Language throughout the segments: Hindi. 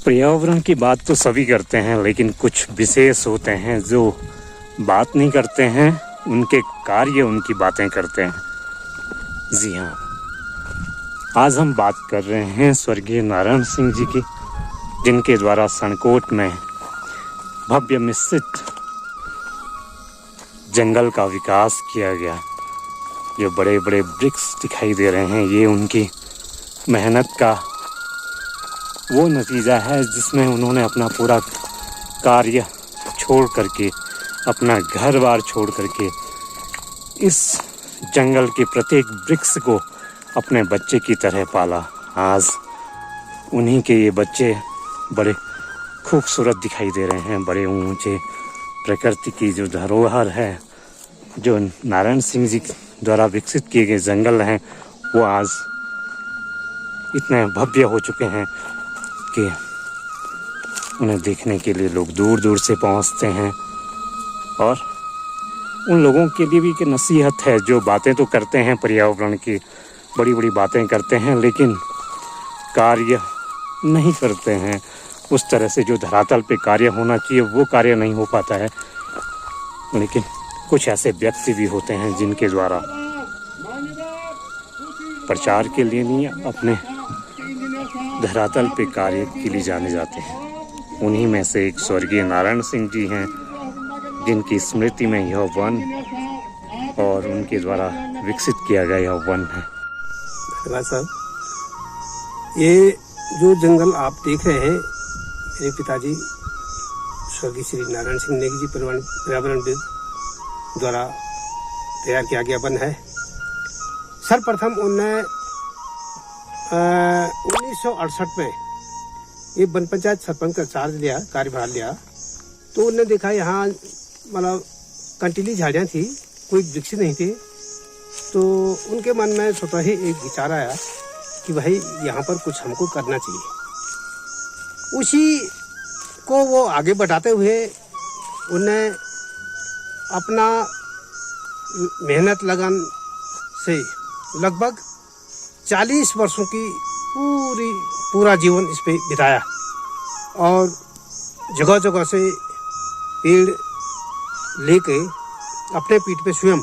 पर्यावरण की बात तो सभी करते हैं, लेकिन कुछ विशेष होते हैं जो बात नहीं करते हैं, उनके कार्य उनकी बातें करते हैं। जी हाँ, आज हम बात कर रहे हैं स्वर्गीय नारायण सिंह जी की, जिनके द्वारा सनकोट में भव्य मिश्रित जंगल का विकास किया गया। ये बड़े बड़े वृक्ष दिखाई दे रहे हैं, ये उनकी मेहनत का वो नतीजा है जिसमें उन्होंने अपना पूरा कार्य छोड़ करके, अपना घर बार छोड़ करके इस जंगल के प्रत्येक वृक्ष को अपने बच्चे की तरह पाला। आज उन्हीं के ये बच्चे बड़े खूबसूरत दिखाई दे रहे हैं। बड़े ऊंचे प्रकृति की जो धरोहर है, जो नारायण सिंह जी द्वारा विकसित किए गए जंगल हैं, वो आज इतने भव्य हो चुके हैं कि उन्हें देखने के लिए लोग दूर दूर से पहुंचते हैं। और उन लोगों के लिए भी एक नसीहत है जो बातें तो करते हैं, पर्यावरण की बड़ी बड़ी बातें करते हैं, लेकिन कार्य नहीं करते हैं। उस तरह से जो धरातल पे कार्य होना चाहिए वो कार्य नहीं हो पाता है। लेकिन कुछ ऐसे व्यक्ति भी होते हैं जिनके द्वारा प्रचार के लिए नहीं, अपने धरातल पे कार्य के लिए जाने जाते हैं। उन्हीं में से एक स्वर्गीय नारायण सिंह जी हैं, जिनकी स्मृति में यह वन और उनके द्वारा विकसित किया गया यह वन है। धन्यवाद साहब। ये जो जंगल आप देख रहे हैं, मेरे पिताजी स्वर्गीय श्री नारायण सिंह नेगी जी पर्यावरणविद द्वारा तैयार किया गया वन है। सर्वप्रथम उन्होंने 1968 में ये वन पंचायत सरपंच का चार्ज लिया, कार्यभार लिया, तो उन्होंने देखा यहाँ मतलब कंटीली झाड़ियाँ थी, कोई वृक्ष नहीं थे। तो उनके मन में स्वतः ही एक विचार आया कि भाई यहाँ पर कुछ हमको करना चाहिए। उसी को वो आगे बढ़ाते हुए उन्हें अपना मेहनत लगन से लगभग 40 वर्षों की पूरा जीवन इस पे बिताया और जगह जगह से पेड़ लेके अपने पीठ पे स्वयं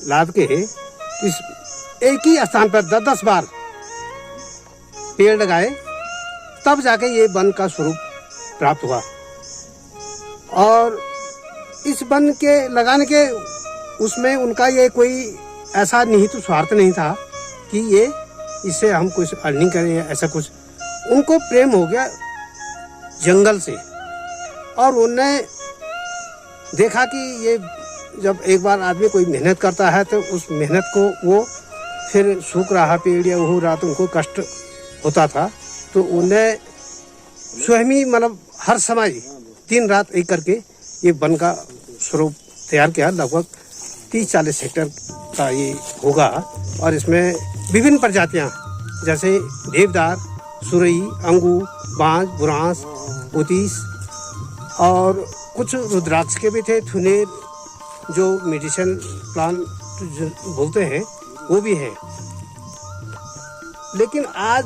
लाद के इस एक ही स्थान पर 10-10 बार पेड़ लगाए, तब जाके ये वन का स्वरूप प्राप्त हुआ। और इस वन के लगाने के उसमें उनका ये कोई ऐसा निहित स्वार्थ नहीं था कि ये इससे हम कुछ अर्निंग करें, ऐसा कुछ। उनको प्रेम हो गया जंगल से और उन्होंने देखा कि ये जब एक बार आदमी कोई मेहनत करता है तो उस मेहनत को वो फिर सूख रहा पेड़ या हो रहा तो उनको कष्ट होता था। तो उन्हें स्वयं ही मतलब हर समय दिन रात एक करके ये वन का स्वरूप तैयार किया। लगभग 30-40 हेक्टेयर का ये होगा और इसमें विभिन्न प्रजातियां जैसे देवदार, सुरई, अंगू, बांज, बुरांस, उतीस और कुछ रुद्राक्ष के भी थे, थुनेर जो मेडिसिन प्लांट बोलते हैं वो भी है। लेकिन आज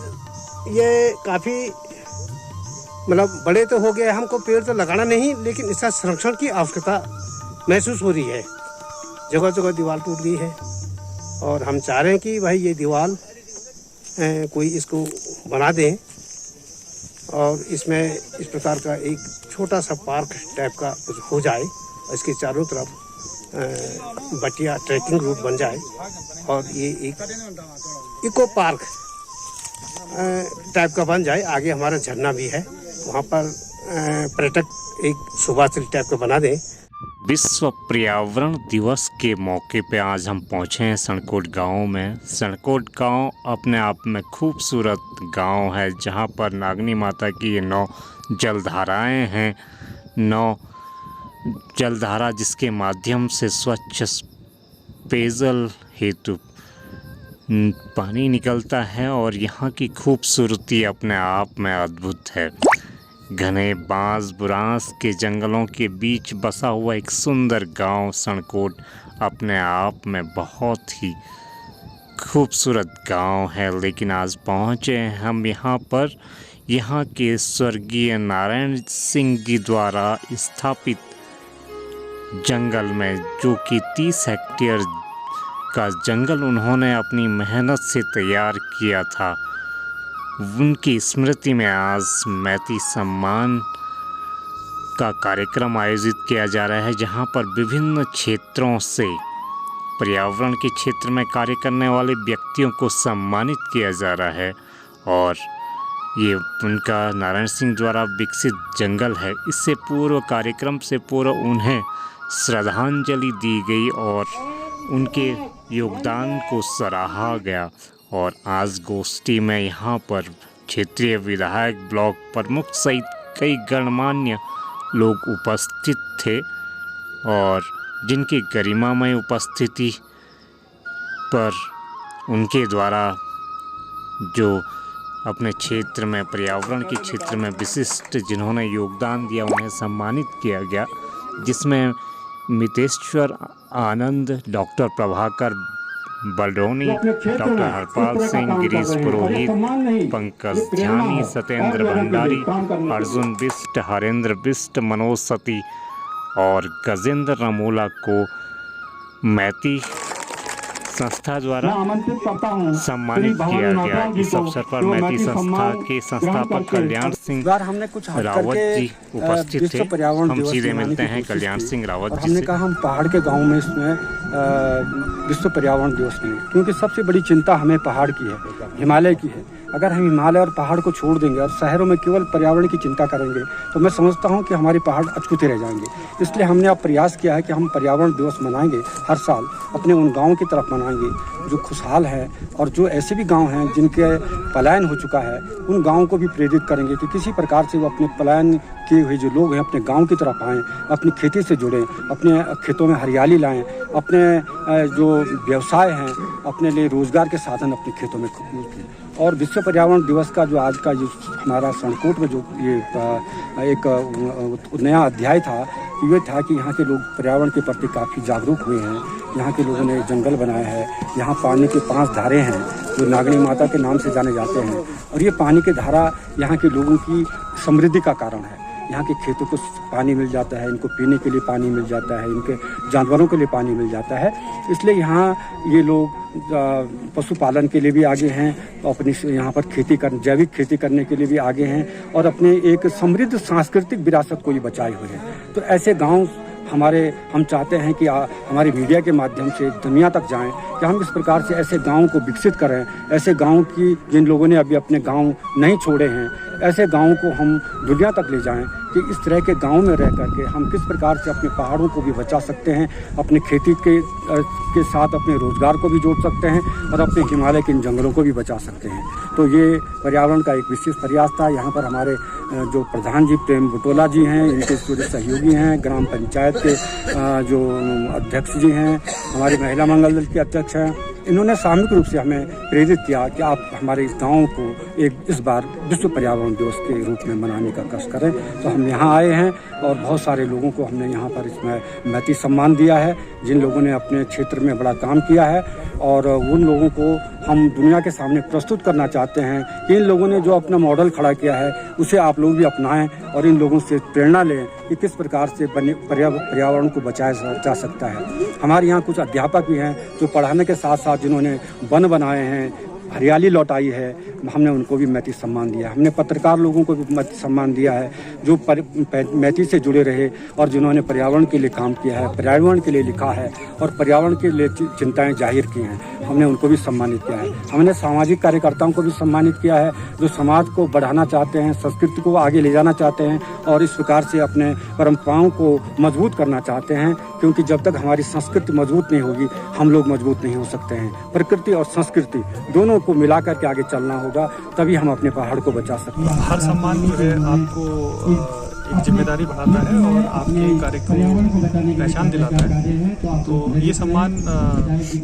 ये काफ़ी मतलब बड़े तो हो गए, हमको पेड़ तो लगाना नहीं, लेकिन इसका संरक्षण की आवश्यकता महसूस हो रही है। जगह जगह दीवार टूट गई है और हम चाह रहे हैं कि भाई ये दीवार कोई इसको बना दें और इसमें इस प्रकार का एक छोटा सा पार्क टाइप का कुछ हो जाए और इसके चारों तरफ बटिया ट्रैकिंग रूट बन जाए और ये एक इको पार्क टाइप का बन जाए। आगे हमारा झरना भी है, वहाँ पर पर्यटक एक शोभास्थल टाइप का बना दें। विश्व पर्यावरण दिवस के मौके पे आज हम पहुँचे हैं सनकोट गांव में। सनकोट गांव अपने आप में खूबसूरत गांव है, जहां पर नागनी माता की ये 9 जलधाराएं हैं। 9 जलधारा जिसके माध्यम से स्वच्छ पेयजल हेतु पानी निकलता है और यहाँ की खूबसूरती अपने आप में अद्भुत है। घने बांस बुरांस के जंगलों के बीच बसा हुआ एक सुंदर गांव सनकोट अपने आप में बहुत ही खूबसूरत गांव है। लेकिन आज पहुँचे हम यहाँ पर यहाँ के स्वर्गीय नारायण सिंह जी द्वारा स्थापित जंगल में, जो कि 30 हेक्टेयर का जंगल उन्होंने अपनी मेहनत से तैयार किया था, उनकी स्मृति में आज मैती सम्मान का कार्यक्रम आयोजित किया जा रहा है, जहां पर विभिन्न क्षेत्रों से पर्यावरण के क्षेत्र में कार्य करने वाले व्यक्तियों को सम्मानित किया जा रहा है। और ये उनका नारायण सिंह द्वारा विकसित जंगल है। इससे पूर्व, कार्यक्रम से पूर्व उन्हें श्रद्धांजलि दी गई और उनके योगदान को सराहा गया। और आज गोष्ठी में यहाँ पर क्षेत्रीय विधायक, ब्लॉक प्रमुख सहित कई गणमान्य लोग उपस्थित थे और जिनकी गरिमामय उपस्थिति पर उनके द्वारा जो अपने क्षेत्र में, पर्यावरण के क्षेत्र में विशिष्ट जिन्होंने योगदान दिया, उन्हें सम्मानित किया गया, जिसमें मितेश्वर आनंद, डॉक्टर प्रभाकर बलडोनी, डॉक्टर हरपाल सिंह, गिरीश पुरोहित, पंकज ध्यानी, सत्येंद्र भंडारी, अर्जुन बिष्ट, हरेंद्र बिष्ट, मनोज सती और गजेंद्र रमोला को मैती संस्था द्वारा सम्मानित किया गया। इस अवसर पर मैती संस्था के संस्थापक कल्याण सिंह रावत जी उपस्थित थे। हम सीधे मिलते हैं कल्याण सिंह रावत जी से। हमने कहा हम पहाड़ के गांव में इसमें विश्व पर्यावरण दिवस में, क्योंकि सबसे बड़ी चिंता हमें पहाड़ की है, हिमालय की है। अगर हम हिमालय और पहाड़ को छोड़ देंगे और शहरों में केवल पर्यावरण की चिंता करेंगे तो मैं समझता हूं कि हमारे पहाड़ अछूते रह जाएंगे। इसलिए हमने अब प्रयास किया है कि हम पर्यावरण दिवस मनाएंगे, हर साल अपने उन गाँवों की तरफ मनाएंगे जो खुशहाल हैं, और जो ऐसे भी गांव हैं जिनके पलायन हो चुका है, उन गाँवों को भी प्रेरित करेंगे कि किसी प्रकार से वो अपने पलायन किए हुए जो लोग हैं अपने गांव की तरफ आएँ, अपनी खेती से जुड़ें, अपने खेतों में हरियाली लाएं, अपने जो व्यवसाय हैं, अपने लिए रोजगार के साधन अपने खेतों में खोजें। और विश्व पर्यावरण दिवस का जो आज का जो हमारा सनकोट में जो ये एक नया अध्याय था, ये था कि यहाँ के लोग पर्यावरण के प्रति काफ़ी जागरूक हुए हैं। यहाँ के लोगों ने जंगल बनाया है, यहाँ पानी के 5 धारे हैं जो नागनी माता के नाम से जाने जाते हैं, और ये पानी की धारा यहाँ के लोगों की समृद्धि का कारण है। यहाँ के खेतों को पानी मिल जाता है, इनको पीने के लिए पानी मिल जाता है, इनके जानवरों के लिए पानी मिल जाता है। इसलिए यहाँ ये लोग पशुपालन के लिए भी आगे हैं, अपनी यहाँ पर जैविक खेती करने के लिए भी आगे हैं, और अपने एक समृद्ध सांस्कृतिक विरासत को ये बचाए हुए हैं। तो ऐसे गांव हम चाहते हैं कि हमारे मीडिया के माध्यम से दुनिया तक जाएं, कि हम इस प्रकार से ऐसे गाँव को विकसित करें, ऐसे गाँव की जिन लोगों ने अभी अपने गाँव नहीं छोड़े हैं, ऐसे गाँवों को हम दुनिया तक ले जाएं कि इस तरह के गाँव में रह करके हम किस प्रकार से अपने पहाड़ों को भी बचा सकते हैं, अपने खेती के साथ अपने रोजगार को भी जोड़ सकते हैं, और अपने हिमालय के इन जंगलों को भी बचा सकते हैं। तो ये पर्यावरण का एक विशेष प्रयास था। यहाँ पर हमारे जो प्रधान जी प्रेम बुटोला जी हैं, इनके पूरे सहयोगी हैं, ग्राम पंचायत के जो अध्यक्ष जी हैं, हमारी महिला मंगल दल के अध्यक्ष हैं, इन्होंने सामूहिक रूप से हमें प्रेरित किया कि आप हमारे इस गाँव को इस बार विश्व पर्यावरण दिवस के रूप में मनाने का कष्ट करें। तो हम यहाँ आए हैं और बहुत सारे लोगों को हमने यहाँ पर इसमें मैती सम्मान दिया है, जिन लोगों ने अपने क्षेत्र में बड़ा काम किया है, और उन लोगों को हम दुनिया के सामने प्रस्तुत करना चाहते हैं कि इन लोगों ने जो अपना मॉडल खड़ा किया है उसे आप लोग भी अपनाएं, और इन लोगों से प्रेरणा लें कि किस प्रकार से पर्यावरण को बचाया जा सकता है। हमारे यहाँ कुछ अध्यापक भी हैं जो पढ़ाने के साथ साथ जिन्होंने वन बनाए हैं, हरियाली लौटाई है, हमने उनको भी मैती सम्मान दिया। हमने पत्रकार लोगों को भी मैती सम्मान दिया है जो मैती से जुड़े रहे और जिन्होंने पर्यावरण के लिए काम किया है, पर्यावरण के लिए लिखा है और पर्यावरण के लिए चिंताएं जाहिर की हैं, हमने उनको भी सम्मानित किया है। हमने सामाजिक कार्यकर्ताओं को भी सम्मानित किया है जो समाज को बढ़ाना चाहते हैं, संस्कृति को आगे ले जाना चाहते हैं और इस प्रकार से अपने परंपराओं को मजबूत करना चाहते हैं, क्योंकि जब तक हमारी संस्कृति मजबूत नहीं होगी हम लोग मजबूत नहीं हो सकते हैं। प्रकृति और संस्कृति दोनों को मिला करके आगे चलना होगा, तभी हम अपने पहाड़ को बचा सकते हैं। हर सम्मान जो है आपको एक जिम्मेदारी बढ़ाता है और आपके कार्यक्रमों को पहचान दिलाता है। तो ये सम्मान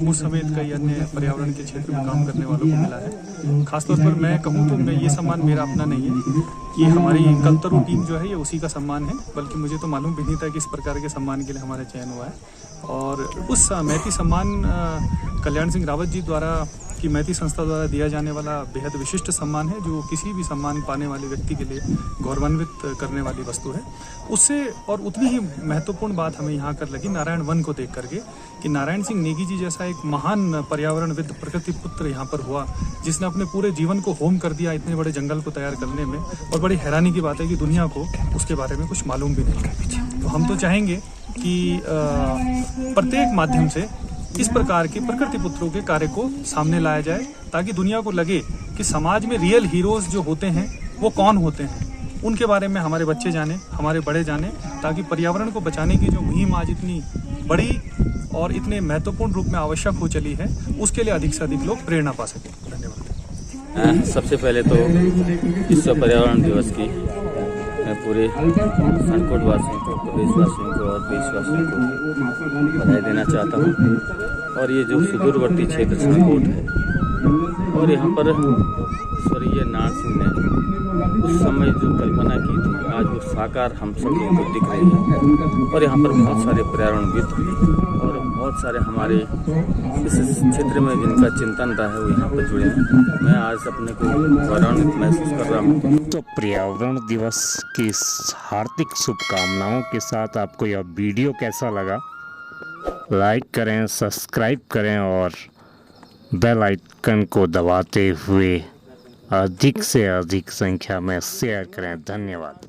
मुझ समेत कई अन्य पर्यावरण के क्षेत्र में काम करने वालों को मिला है। खासतौर पर मैं कहूँ तो ये सम्मान मेरा अपना नहीं है, ये हमारी कल्चरल टीम जो है ये उसी का सम्मान है, बल्कि मुझे तो मालूम भी नहीं था कि इस प्रकार के सम्मान के लिए हमारा चयन हुआ है। और उस मैती सम्मान कल्याण सिंह रावत जी द्वारा कि मैती संस्था द्वारा दिया जाने वाला बेहद विशिष्ट सम्मान है, जो किसी भी सम्मान पाने वाले व्यक्ति के लिए गौरवान्वित करने वाली वस्तु है। उससे और उतनी ही महत्वपूर्ण बात हमें यहाँ कर लगी नारायण वन को देख करके, कि नारायण सिंह नेगी जी जैसा एक महान पर्यावरणविद, प्रकृति पुत्र यहाँ पर हुआ, जिसने अपने पूरे जीवन को होम कर दिया इतने बड़े जंगल को तैयार करने में। और बड़ी हैरानी की बात है कि दुनिया को उसके बारे में कुछ मालूम भी नहीं। तो हम तो चाहेंगे कि प्रत्येक माध्यम से इस प्रकार के प्रकृति पुत्रों के कार्य को सामने लाया जाए, ताकि दुनिया को लगे कि समाज में रियल हीरोज जो होते हैं वो कौन होते हैं, उनके बारे में हमारे बच्चे जाने, हमारे बड़े जाने, ताकि पर्यावरण को बचाने की जो मुहिम आज इतनी बड़ी और इतने महत्वपूर्ण रूप में आवश्यक हो चली है, उसके लिए अधिक से अधिक लोग प्रेरणा पा सकें। धन्यवाद। सबसे पहले तो विश्व पर्यावरण दिवस की मैं पूरे सनकोट वासियों को, प्रदेशवासियों को और देशवासियों को बधाई देना चाहता हूँ। और ये जो सुदूरवर्ती क्षेत्र सनकोट है, और यहाँ पर स्वर्गीय नारायण सिंह ने उस समय जो कल्पना की थी, आज वो साकार हम सब लोगों को दिख रही है। और यहाँ पर बहुत सारे पर्यावरणविद और बहुत सारे हमारे इस क्षेत्र में जिनका चिंतन रहा है वो यहाँ पर जुड़े हैं। मैं आज अपने को गौरवान्वित महसूस कर रहा हूँ। तो पर्यावरण दिवस की हार्दिक शुभकामनाओं के साथ आपको यह वीडियो कैसा लगा, लाइक करें, सब्सक्राइब करें और बेल आइकन को दबाते हुए अधिक से अधिक संख्या में शेयर करें। धन्यवाद।